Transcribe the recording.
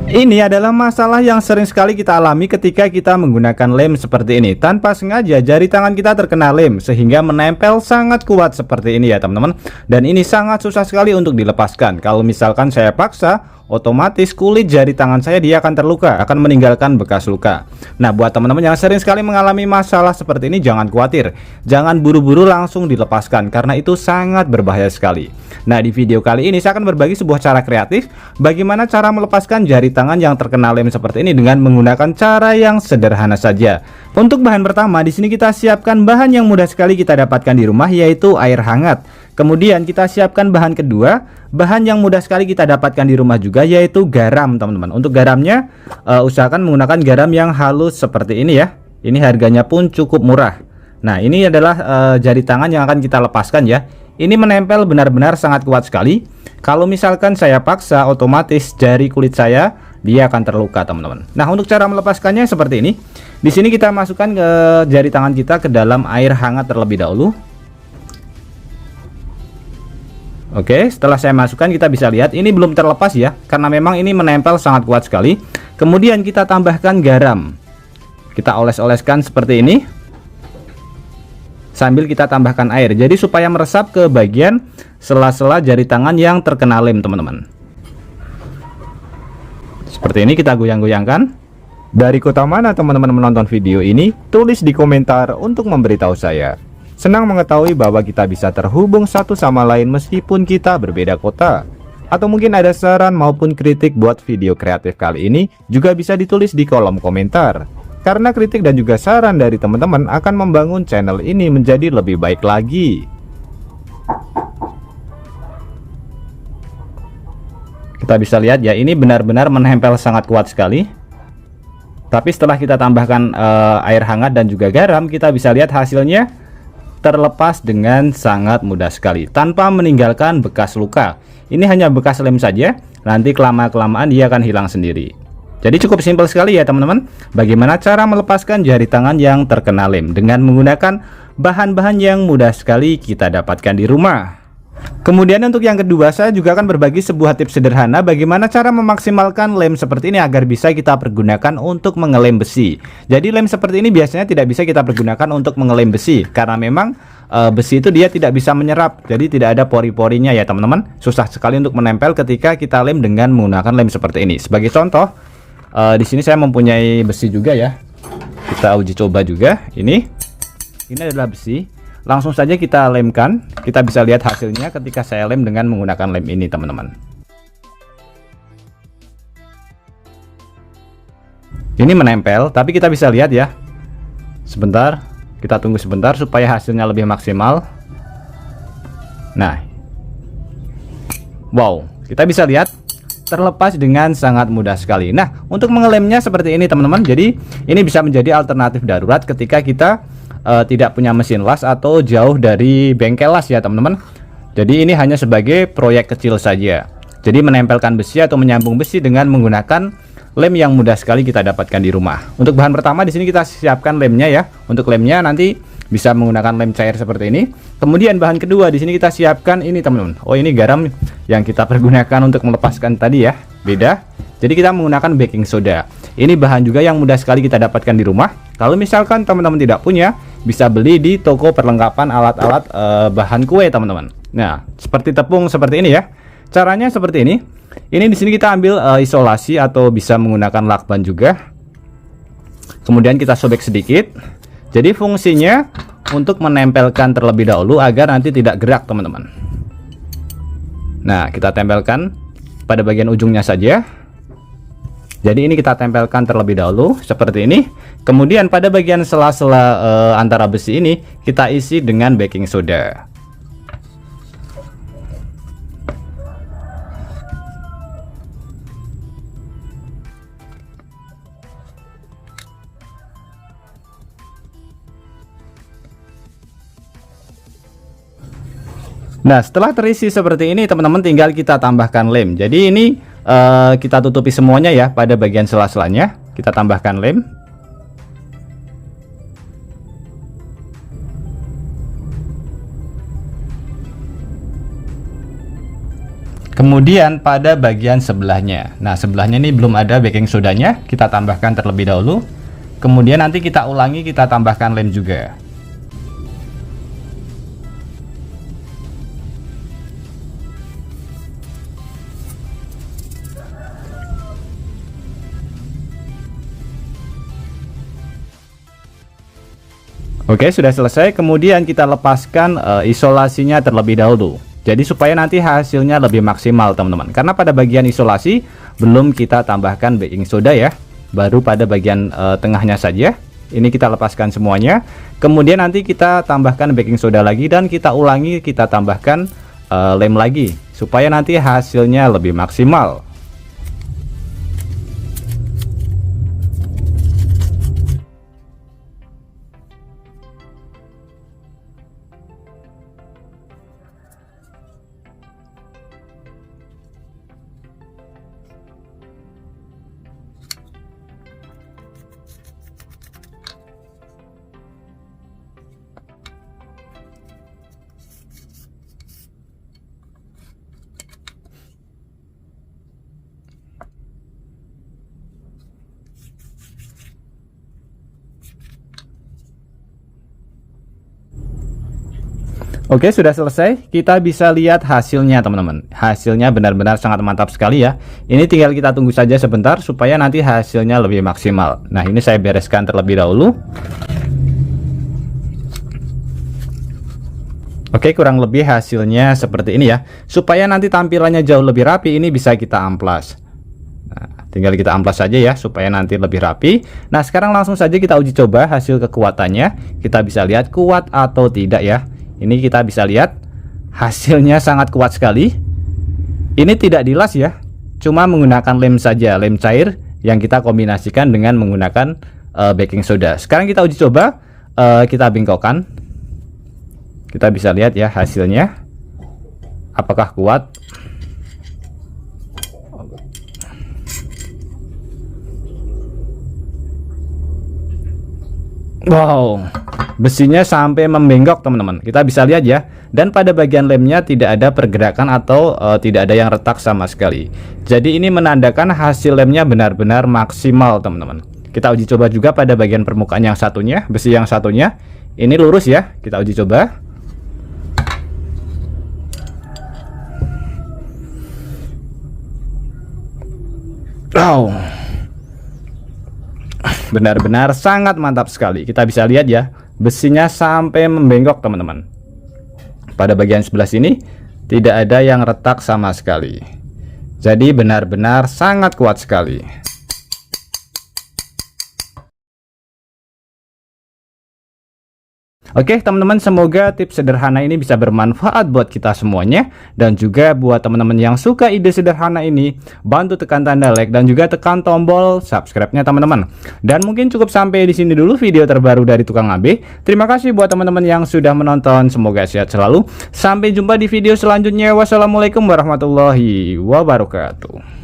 Ini adalah masalah yang sering sekali kita alami ketika kita menggunakan lem seperti ini. Tanpa sengaja jari tangan kita terkena lem sehingga menempel sangat kuat seperti ini ya teman-teman. Dan ini sangat susah sekali untuk dilepaskan. Kalau misalkan saya paksa, otomatis kulit jari tangan saya dia akan terluka, akan meninggalkan bekas luka. Nah, buat teman-teman yang sering sekali mengalami masalah seperti ini, jangan khawatir. Jangan buru-buru langsung dilepaskan karena itu sangat berbahaya sekali. Nah, di video kali ini saya akan berbagi sebuah cara kreatif bagaimana cara melepaskan jari tangan yang terkena lem seperti ini dengan menggunakan cara yang sederhana saja. Untuk bahan pertama, di sini kita siapkan bahan yang mudah sekali kita dapatkan di rumah, yaitu air hangat. Kemudian kita siapkan bahan kedua, bahan yang mudah sekali kita dapatkan di rumah juga, yaitu garam teman-teman. Untuk garamnya usahakan menggunakan garam yang halus seperti ini ya. Ini harganya pun cukup murah. Nah, ini adalah jari tangan yang akan kita lepaskan ya. Ini menempel benar-benar sangat kuat sekali. Kalau misalkan saya paksa, otomatis jari kulit saya dia akan terluka teman-teman. Nah, untuk cara melepaskannya seperti ini. Di sini kita masukkan ke jari tangan kita ke dalam air hangat terlebih dahulu. Oke, setelah saya masukkan, kita bisa lihat ini belum terlepas ya, karena memang ini menempel sangat kuat sekali. Kemudian kita tambahkan garam. Kita oles-oleskan seperti ini, sambil kita tambahkan air, jadi supaya meresap ke bagian sela-sela jari tangan yang terkena lem teman-teman. Seperti ini kita goyang-goyangkan. Dari kota mana teman-teman menonton video ini? Tulis di komentar untuk memberitahu saya. Senang mengetahui bahwa kita bisa terhubung satu sama lain meskipun kita berbeda kota. Atau mungkin ada saran maupun kritik buat video kreatif kali ini juga bisa ditulis di kolom komentar. Karena kritik dan juga saran dari teman-teman akan membangun channel ini menjadi lebih baik lagi. Kita bisa lihat ya, ini benar-benar menempel sangat kuat sekali. Tapi setelah kita tambahkan air hangat dan juga garam, kita bisa lihat hasilnya terlepas dengan sangat mudah sekali tanpa meninggalkan bekas luka. Ini hanya bekas lem saja, nanti kelamaan dia akan hilang sendiri. Jadi cukup simpel sekali ya teman-teman, bagaimana cara melepaskan jari tangan yang terkena lem dengan menggunakan bahan-bahan yang mudah sekali kita dapatkan di rumah. Kemudian untuk yang kedua, saya juga akan berbagi sebuah tips sederhana bagaimana cara memaksimalkan lem seperti ini agar bisa kita pergunakan untuk mengelem besi. Jadi lem seperti ini biasanya tidak bisa kita pergunakan untuk mengelem besi karena memang besi itu dia tidak bisa menyerap, jadi tidak ada pori-porinya ya teman-teman. Susah sekali untuk menempel ketika kita lem dengan menggunakan lem seperti ini. Sebagai contoh, di sini saya mempunyai besi juga ya. Kita uji coba juga. Ini adalah besi. Langsung saja kita lemkan. Kita bisa lihat hasilnya ketika saya lem dengan menggunakan lem ini teman-teman. Ini menempel, tapi kita bisa lihat ya. Sebentar, kita tunggu sebentar supaya hasilnya lebih maksimal. Nah, wow, kita bisa lihat terlepas dengan sangat mudah sekali. Nah, untuk mengelemnya seperti ini teman-teman. Jadi ini bisa menjadi alternatif darurat ketika kita tidak punya mesin las atau jauh dari bengkel las ya teman-teman. Jadi ini hanya sebagai proyek kecil saja. Jadi menempelkan besi atau menyambung besi dengan menggunakan lem yang mudah sekali kita dapatkan di rumah. Untuk bahan pertama di sini kita siapkan lemnya ya. Untuk lemnya nanti bisa menggunakan lem cair seperti ini. Kemudian bahan kedua di sini kita siapkan ini teman-teman. Oh, ini garam yang kita pergunakan untuk melepaskan tadi ya. Beda. Jadi kita menggunakan baking soda. Ini bahan juga yang mudah sekali kita dapatkan di rumah. Kalau misalkan teman-teman tidak punya, bisa beli di toko perlengkapan alat-alat bahan kue teman-teman. Nah, seperti tepung seperti ini ya. Caranya seperti ini. Ini di sini kita ambil isolasi atau bisa menggunakan lakban juga. Kemudian kita sobek sedikit. Jadi fungsinya untuk menempelkan terlebih dahulu agar nanti tidak gerak teman-teman. Nah, kita tempelkan pada bagian ujungnya saja. Jadi ini kita tempelkan terlebih dahulu seperti ini. Kemudian pada bagian sela-sela antara besi ini kita isi dengan baking soda. Nah, setelah terisi seperti ini teman-teman, tinggal kita tambahkan lem. Jadi ini kita tutupi semuanya ya, pada bagian sela-selanya kita tambahkan lem. Kemudian pada bagian sebelahnya, nah sebelahnya ini belum ada baking sodanya, kita tambahkan terlebih dahulu. Kemudian nanti kita ulangi, kita tambahkan lem juga. Oke, sudah selesai. Kemudian kita lepaskan isolasinya terlebih dahulu. Jadi supaya nanti hasilnya lebih maksimal teman-teman. Karena pada bagian isolasi belum kita tambahkan baking soda ya. Baru pada bagian tengahnya saja. Ini kita lepaskan semuanya. Kemudian nanti kita tambahkan baking soda lagi dan kita ulangi, kita tambahkan lem lagi supaya nanti hasilnya lebih maksimal. Oke, sudah selesai. Kita bisa lihat hasilnya teman-teman. Hasilnya benar-benar sangat mantap sekali ya. Ini tinggal kita tunggu saja sebentar supaya nanti hasilnya lebih maksimal. Nah, ini saya bereskan terlebih dahulu. Oke, kurang lebih hasilnya seperti ini ya. Supaya nanti tampilannya jauh lebih rapi, ini bisa kita amplas. Nah, tinggal kita amplas saja ya supaya nanti lebih rapi. Nah, sekarang langsung saja kita uji coba hasil kekuatannya. Kita bisa lihat kuat atau tidak ya. Ini kita bisa lihat hasilnya sangat kuat sekali. Ini tidak dilas ya, cuma menggunakan lem saja, lem cair yang kita kombinasikan dengan menggunakan baking soda. Sekarang kita uji coba, kita bengkokkan. Kita bisa lihat ya hasilnya, apakah kuat. Wow, besinya sampai membengkok teman-teman. Kita bisa lihat ya. Dan pada bagian lemnya tidak ada pergerakan atau tidak ada yang retak sama sekali. Jadi ini menandakan hasil lemnya benar-benar maksimal teman-teman. Kita uji coba juga pada bagian permukaan yang satunya, besi yang satunya. Ini lurus ya. Kita uji coba. Wow, benar-benar sangat mantap sekali. Kita bisa lihat ya, besinya sampai membengkok teman-teman. Pada bagian sebelah sini tidak ada yang retak sama sekali. Jadi benar-benar sangat kuat sekali. Oke teman-teman, semoga tips sederhana ini bisa bermanfaat buat kita semuanya. Dan juga buat teman-teman yang suka ide sederhana ini, bantu tekan tanda like dan juga tekan tombol subscribe-nya teman-teman. Dan mungkin cukup sampai di sini dulu video terbaru dari Tukang AB. Terima kasih buat teman-teman yang sudah menonton, semoga sehat selalu. Sampai jumpa di video selanjutnya. Wassalamualaikum warahmatullahi wabarakatuh.